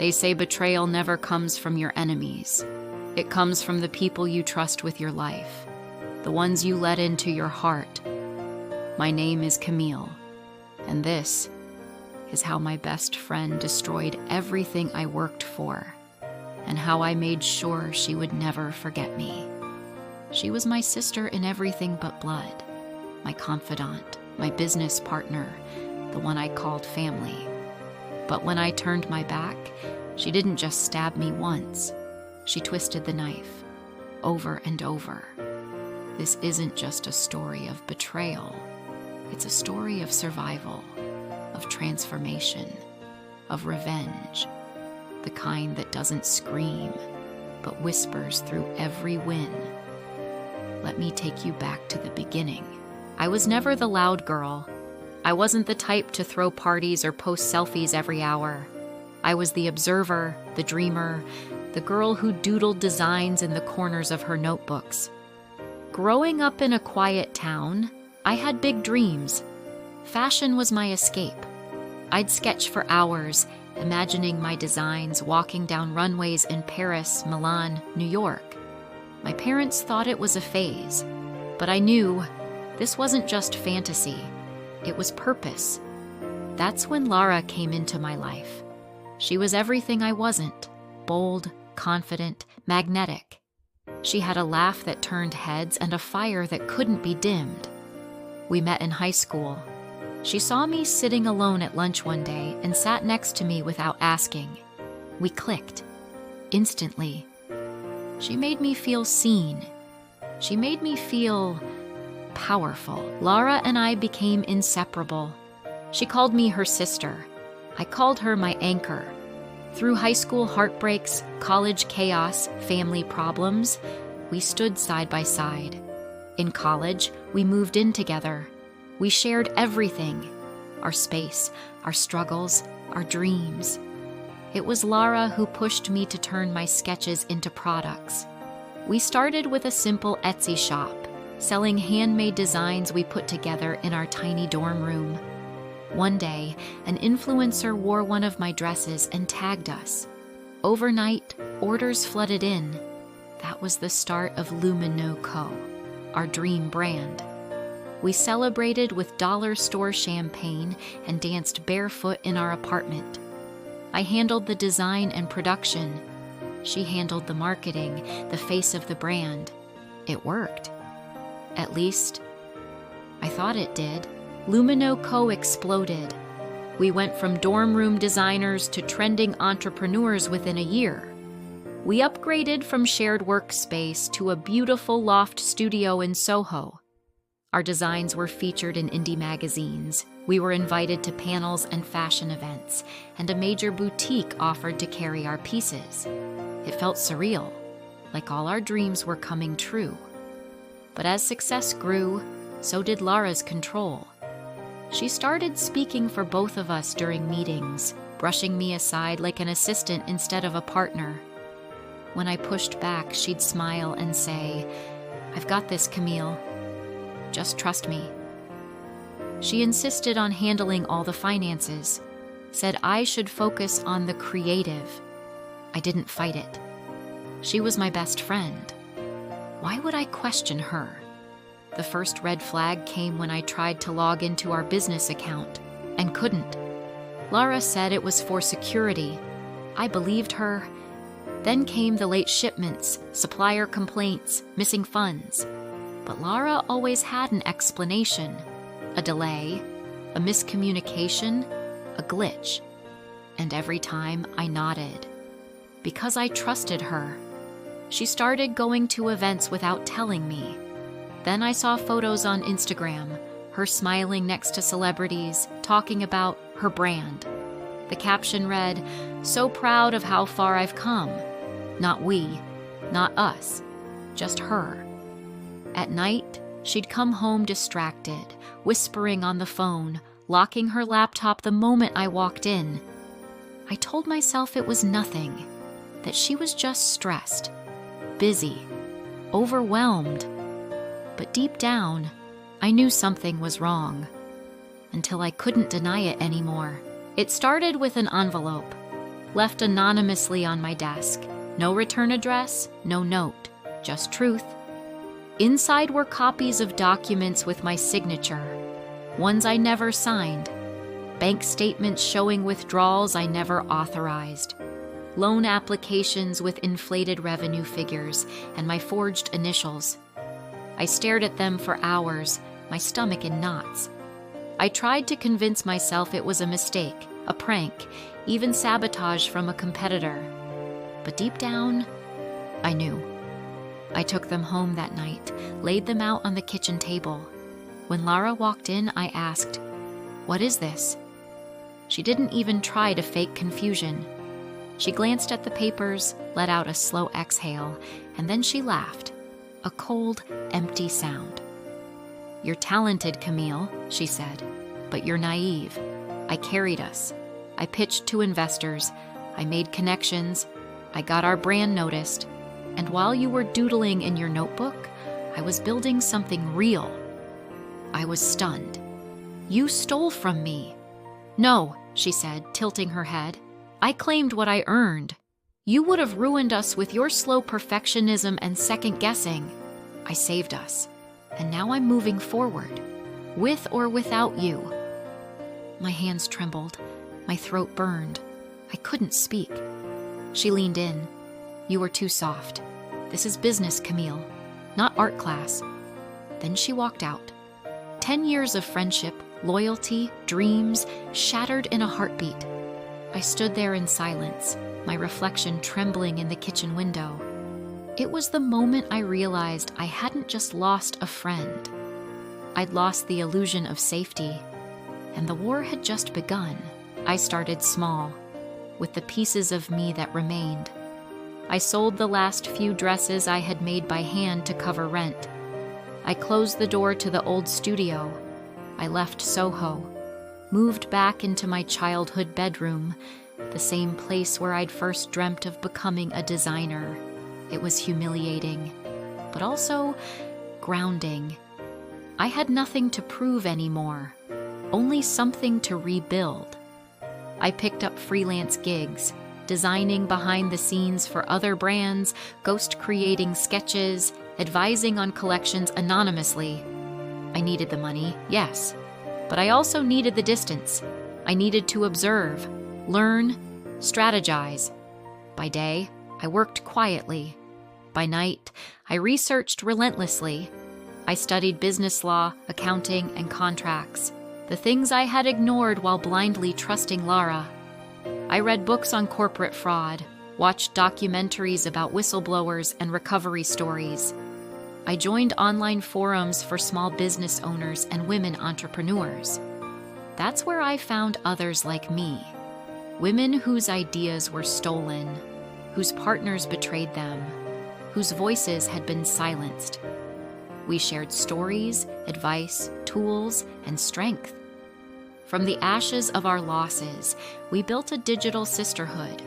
They say betrayal never comes from your enemies. It comes from the people you trust with your life, the ones you let into your heart. My name is Camille, and this is how my best friend destroyed everything I worked for, and how I made sure she would never forget me. She was my sister in everything but blood, my confidant, my business partner, the one I called family. But when I turned my back, she didn't just stab me once. She twisted the knife, over and over. This isn't just a story of betrayal. It's a story of survival, of transformation, of revenge, the kind that doesn't scream, but whispers through every win. Let me take you back to the beginning. I was never the loud girl. I wasn't the type to throw parties or post selfies every hour. I was the observer, the dreamer, the girl who doodled designs in the corners of her notebooks. Growing up in a quiet town, I had big dreams. Fashion was my escape. I'd sketch for hours, imagining my designs walking down runways in Paris, Milan, New York. My parents thought it was a phase, but I knew this wasn't just fantasy. It was purpose. That's when Lara came into my life. She was everything I wasn't: bold, confident, magnetic. She had a laugh that turned heads and a fire that couldn't be dimmed. We met in high school. She saw me sitting alone at lunch one day and sat next to me without asking. We clicked. Instantly. She made me feel seen. She made me feel powerful. Lara and I became inseparable. She called me her sister. I called her my anchor. Through high school heartbreaks, college chaos, family problems, we stood side by side. In college, we moved in together. We shared everything: our space, our struggles, our dreams. It was Lara who pushed me to turn my sketches into products. We started with a simple Etsy shop, selling handmade designs we put together in our tiny dorm room. One day, an influencer wore one of my dresses and tagged us. Overnight, orders flooded in. That was the start of Lumino Co., our dream brand. We celebrated with dollar store champagne and danced barefoot in our apartment. I handled the design and production. She handled the marketing, the face of the brand. It worked. At least, I thought it did. Lumino Co. exploded. We went from dorm room designers to trending entrepreneurs within a year. We upgraded from shared workspace to a beautiful loft studio in Soho. Our designs were featured in indie magazines. We were invited to panels and fashion events, and a major boutique offered to carry our pieces. It felt surreal, like all our dreams were coming true. But as success grew, so did Lara's control. She started speaking for both of us during meetings, brushing me aside like an assistant instead of a partner. When I pushed back, she'd smile and say, "I've got this, Camille. Just trust me." She insisted on handling all the finances, said I should focus on the creative. I didn't fight it. She was my best friend. Why would I question her? The first red flag came when I tried to log into our business account and couldn't. Lara said it was for security. I believed her. Then came the late shipments, supplier complaints, missing funds. But Lara always had an explanation: a delay, a miscommunication, a glitch. And every time I nodded, because I trusted her. She started going to events without telling me. Then I saw photos on Instagram, her smiling next to celebrities, talking about her brand. The caption read, "So proud of how far I've come." Not we, not us, just her. At night, she'd come home distracted, whispering on the phone, locking her laptop the moment I walked in. I told myself it was nothing, that she was just stressed, busy, overwhelmed. But deep down, I knew something was wrong, until I couldn't deny it anymore. It started with an envelope, left anonymously on my desk. No return address, no note, just truth. Inside were copies of documents with my signature, ones I never signed, bank statements showing withdrawals I never authorized, loan applications with inflated revenue figures and my forged initials. I stared at them for hours, my stomach in knots. I tried to convince myself it was a mistake, a prank, even sabotage from a competitor. But deep down, I knew. I took them home that night, laid them out on the kitchen table. When Lara walked in, I asked, "What is this?" She didn't even try to fake confusion. She glanced at the papers, let out a slow exhale, and then she laughed, a cold, empty sound. "You're talented, Camille," she said, "but you're naive. I carried us. I pitched to investors. I made connections. I got our brand noticed. And while you were doodling in your notebook, I was building something real." I was stunned. "You stole from me." "No," she said, tilting her head. "I claimed what I earned. You would have ruined us with your slow perfectionism and second guessing. I saved us. And now I'm moving forward, with or without you." My hands trembled. My throat burned. I couldn't speak. She leaned in. "You were too soft. This is business, Camille, not art class." Then she walked out. 10 years of friendship, loyalty, dreams, shattered in a heartbeat. I stood there in silence, my reflection trembling in the kitchen window. It was the moment I realized I hadn't just lost a friend. I'd lost the illusion of safety, and the war had just begun. I started small, with the pieces of me that remained. I sold the last few dresses I had made by hand to cover rent. I closed the door to the old studio. I left Soho, moved back into my childhood bedroom, the same place where I'd first dreamt of becoming a designer. It was humiliating, but also grounding. I had nothing to prove anymore, only something to rebuild. I picked up freelance gigs, designing behind the scenes for other brands, ghost creating sketches, advising on collections anonymously. I needed the money, yes, but I also needed the distance. I needed to observe, learn, strategize. By day, I worked quietly. By night, I researched relentlessly. I studied business law, accounting, and contracts, the things I had ignored while blindly trusting Lara. I read books on corporate fraud, watched documentaries about whistleblowers and recovery stories. I joined online forums for small business owners and women entrepreneurs. That's where I found others like me, women whose ideas were stolen, whose partners betrayed them, whose voices had been silenced. We shared stories, advice, tools, and strength. From the ashes of our losses, we built a digital sisterhood.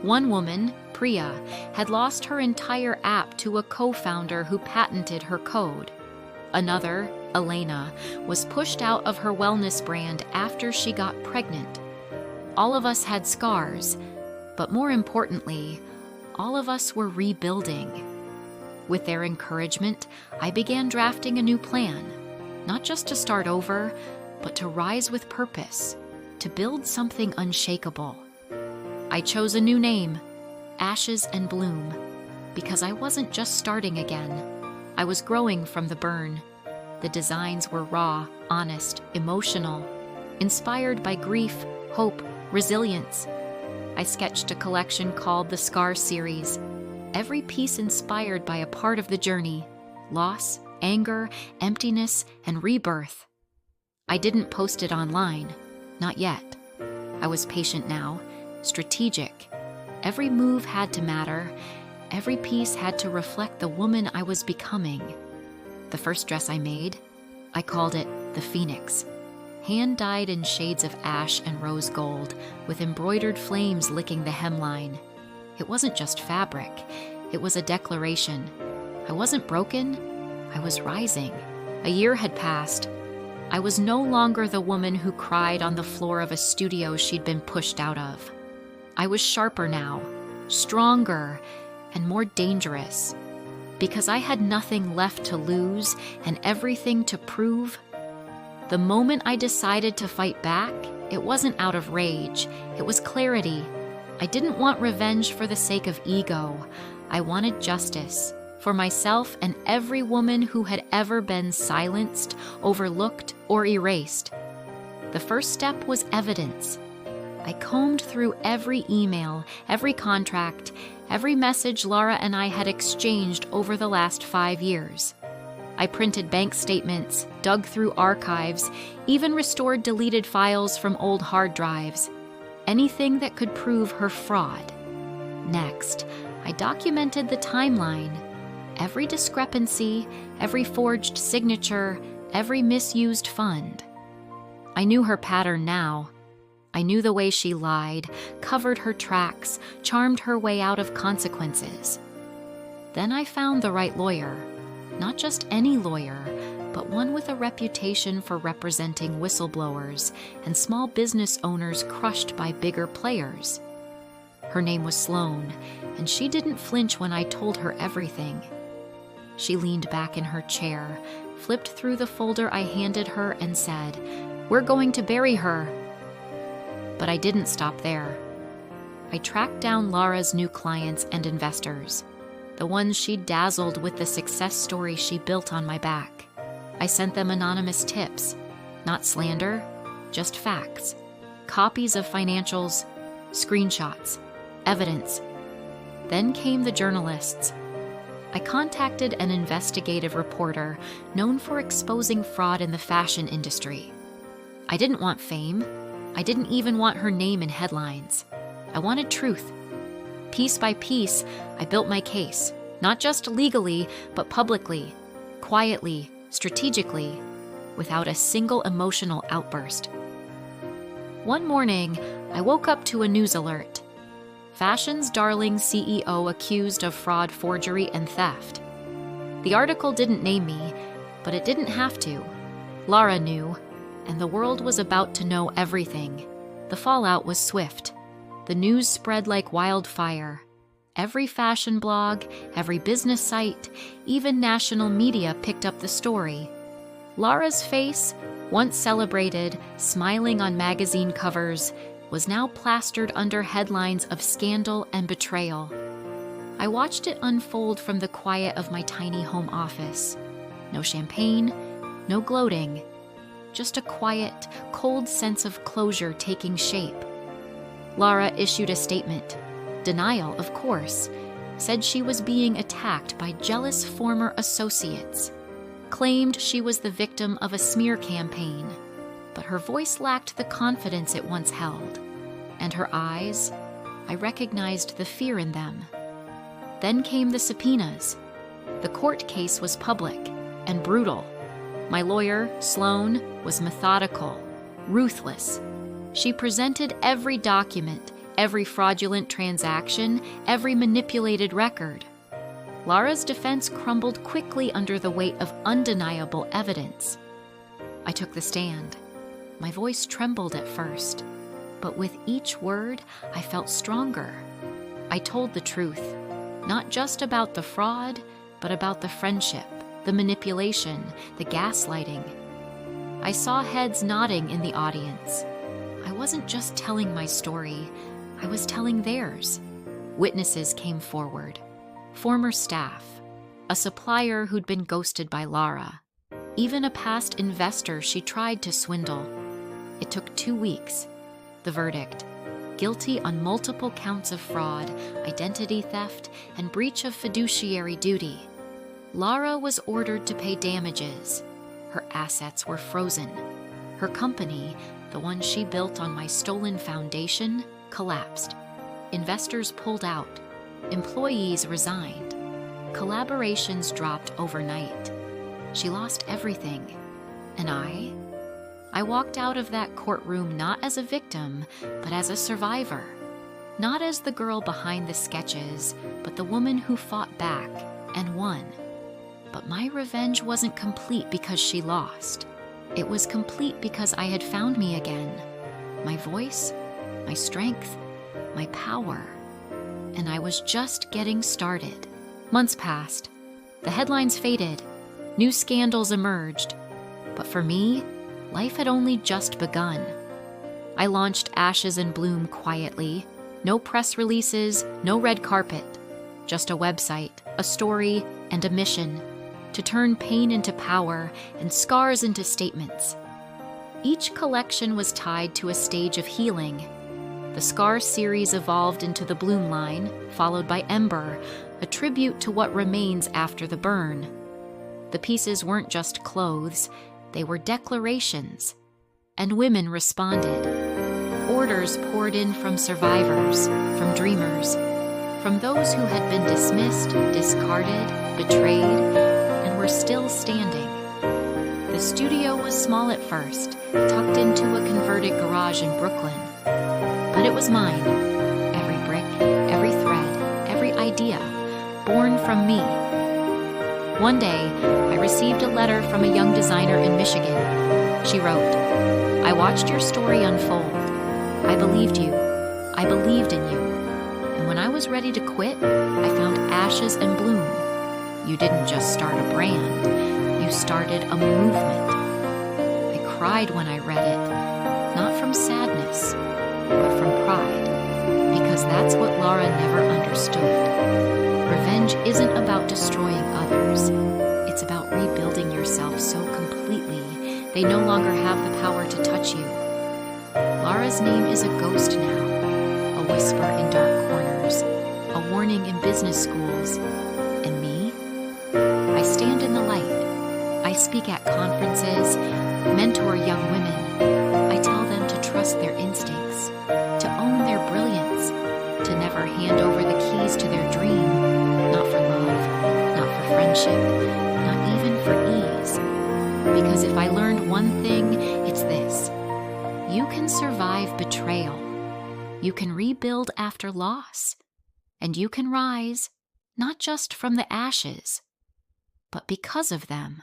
One woman, Priya, had lost her entire app to a co-founder who patented her code. Another, Elena, was pushed out of her wellness brand after she got pregnant. All of us had scars, but more importantly, all of us were rebuilding. With their encouragement, I began drafting a new plan, not just to start over, but to rise with purpose, to build something unshakable. I chose a new name, Ashes and Bloom, because I wasn't just starting again. I was growing from the burn. The designs were raw, honest, emotional, inspired by grief, hope, resilience. I sketched a collection called the Scar Series, every piece inspired by a part of the journey: loss, anger, emptiness, and rebirth. I didn't post it online, not yet. I was patient now, strategic. Every move had to matter. Every piece had to reflect the woman I was becoming. The first dress I made, I called it the Phoenix. Hand-dyed in shades of ash and rose gold, with embroidered flames licking the hemline. It wasn't just fabric, it was a declaration. I wasn't broken, I was rising. A year had passed. I was no longer the woman who cried on the floor of a studio she'd been pushed out of. I was sharper now, stronger, and more dangerous. Because I had nothing left to lose and everything to prove. The moment I decided to fight back, it wasn't out of rage, it was clarity. I didn't want revenge for the sake of ego. I wanted justice for myself and every woman who had ever been silenced, overlooked, or erased. The first step was evidence. I combed through every email, every contract, every message Laura and I had exchanged over the last 5 years. I printed bank statements, dug through archives, even restored deleted files from old hard drives. Anything that could prove her fraud. Next, I documented the timeline. Every discrepancy, every forged signature, every misused fund. I knew her pattern now. I knew the way she lied, covered her tracks, charmed her way out of consequences. Then I found the right lawyer. Not just any lawyer, but one with a reputation for representing whistleblowers and small business owners crushed by bigger players. Her name was Sloan, and she didn't flinch when I told her everything. She leaned back in her chair, flipped through the folder I handed her, and said, "We're going to bury her." But I didn't stop there. I tracked down Laura's new clients and investors, the ones she dazzled with the success story she built on my back. I sent them anonymous tips, not slander, just facts, copies of financials, screenshots, evidence. Then came the journalists. I contacted an investigative reporter known for exposing fraud in the fashion industry. I didn't want fame. I didn't even want her name in headlines. I wanted truth. Piece by piece, I built my case, not just legally, but publicly, quietly, strategically, without a single emotional outburst. One morning, I woke up to a news alert. Fashion's darling CEO accused of fraud, forgery, and theft. The article didn't name me, but it didn't have to. Laura knew, and the world was about to know everything. The fallout was swift. The news spread like wildfire. Every fashion blog, every business site, even national media picked up the story. Laura's face, once celebrated, smiling on magazine covers, was now plastered under headlines of scandal and betrayal. I watched it unfold from the quiet of my tiny home office. No champagne, no gloating, just a quiet, cold sense of closure taking shape. Laura issued a statement. Denial, of course. Said she was being attacked by jealous former associates. Claimed she was the victim of a smear campaign. But her voice lacked the confidence it once held. And her eyes, I recognized the fear in them. Then came the subpoenas. The court case was public and brutal. My lawyer, Sloan, was methodical, ruthless. She presented every document, every fraudulent transaction, every manipulated record. Laura's defense crumbled quickly under the weight of undeniable evidence. I took the stand. My voice trembled at first, but with each word, I felt stronger. I told the truth, not just about the fraud, but about the friendship, the manipulation, the gaslighting. I saw heads nodding in the audience. I wasn't just telling my story, I was telling theirs. Witnesses came forward. Former staff, a supplier who'd been ghosted by Laura, even a past investor she tried to swindle. It took 2 weeks. The verdict: guilty on multiple counts of fraud, identity theft, and breach of fiduciary duty. Laura was ordered to pay damages. Her assets were frozen. Her company, the one she built on my stolen foundation, collapsed. Investors pulled out. Employees resigned. Collaborations dropped overnight. She lost everything. And I walked out of that courtroom not as a victim, but as a survivor. Not as the girl behind the sketches, but the woman who fought back and won. But my revenge wasn't complete because she lost. It was complete because I had found me again. My voice, my strength, my power. And I was just getting started. Months passed. The headlines faded. New scandals emerged. But for me, life had only just begun. I launched Ashes and Bloom quietly. No press releases, no red carpet. Just a website, a story, and a mission to turn pain into power and scars into statements. Each collection was tied to a stage of healing. The Scar series evolved into the Bloom line, followed by Ember, a tribute to what remains after the burn. The pieces weren't just clothes, they were declarations. And women responded. Orders poured in from survivors, from dreamers, from those who had been dismissed, discarded, betrayed, and were still standing. The studio was small at first, tucked into a converted garage in Brooklyn. But it was mine. Every brick, every thread, every idea, born from me. One day, I received a letter from a young designer in Michigan. She wrote, "I watched your story unfold. I believed you. I believed in you. And when I was ready to quit, I found Ashes and Bloom. You didn't just start a brand. You started a movement." I cried when I read it, not from sadness, but from pride, because that's what Laura never understood. Revenge isn't about destroying others. It's about rebuilding yourself so completely they no longer have the power to touch you. Laura's name is a ghost now, a whisper in dark corners, a warning in business schools. And me? I stand in the light. I speak at conferences, mentor young women. I tell them to trust their instincts, to own their brilliance, to never hand over the keys to their dream, not for love, not for friendship, not even for ease. Because if I learned one thing, it's this. You can survive betrayal. You can rebuild after loss. And you can rise, not just from the ashes, but because of them.